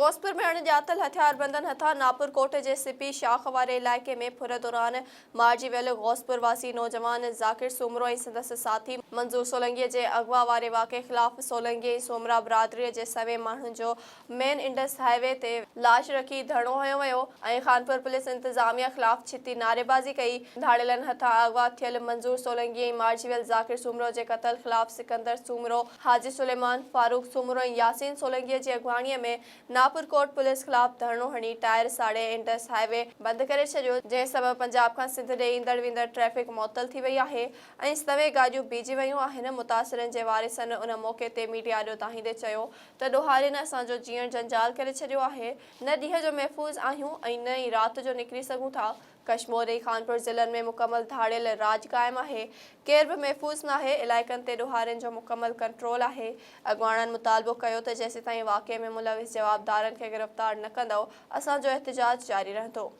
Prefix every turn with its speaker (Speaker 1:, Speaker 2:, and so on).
Speaker 1: गोसपुर में अणॼातल हथियारबंदनि हथां नापुर कोट जे सिपी शाख वारे इलाइक़े में फुर दौरान मारिजी वियल गोसपुर वासी नौजवान ज़ाकिर सूमरो ऐं संदसि साथी मंज़ूर सोलंकीअ जे अगवा वारे वाक़े ख़िलाफ़ सोलंकी ऐं सोमरा बिरादरीअ जे सवे माण्हुनि जो मेन इंडस हाईवे ते लाश रखी धरणो हयो वियो ऐं खानपुर पुलिस इंतज़ामिया ख़िलाफ़ छिती नारेबाज़ी कई। धाड़ेलनि हथां अगवा थियल मंज़ूर सोलंकी ऐं मारिजी वियल ज़ाकिर सूमरो जे क़त्ल ख़िलाफ़ सिकंदर सूमरो, हाजी सुलेमान, फारूक सूमरो ऐं यासीन सोलंकीअ जी अॻवाणीअ में नापुर कोट पुलिस ख़िलाफ़ धरणो हणी टायर साड़े इंडस हाईवे बंदि करे छॾियो, जंहिं सबबि पंजाब खां सिंध ॾे ईंदड़ वेंदड़ ट्रैफ़िक मुअतल थी वई आहे ऐं सवे गाॾियूं बीठी वयूं आहिनि। मुतासिरनि जे वारिसनि उन मौक़े ते मीडिया ॾे ॿुधाईंदे चयो त ॾोहारियुनि असांजो जीअण जंजाल करे छॾियो आहे। न ॾींहं जो महफ़ूज़ आहियूं ऐं न ई राति जो निकिरी सघूं था। कश्मीर ऐं खानपुर ज़िलनि में मुकमल धाड़ियल राज क़ाइमु आहे। केर बि महफ़ूज़ नाहे। इलाइक़नि ते ॾोहारियुनि जो मुकमल कंट्रोल आहे। अॻवाणनि मुतालबो कयो त जेसिताईं वाक़े में मुलविस जवाबदारनि खे गिरफ़्तार न कंदव, असांजो एहतिजाज जारी रहंदो।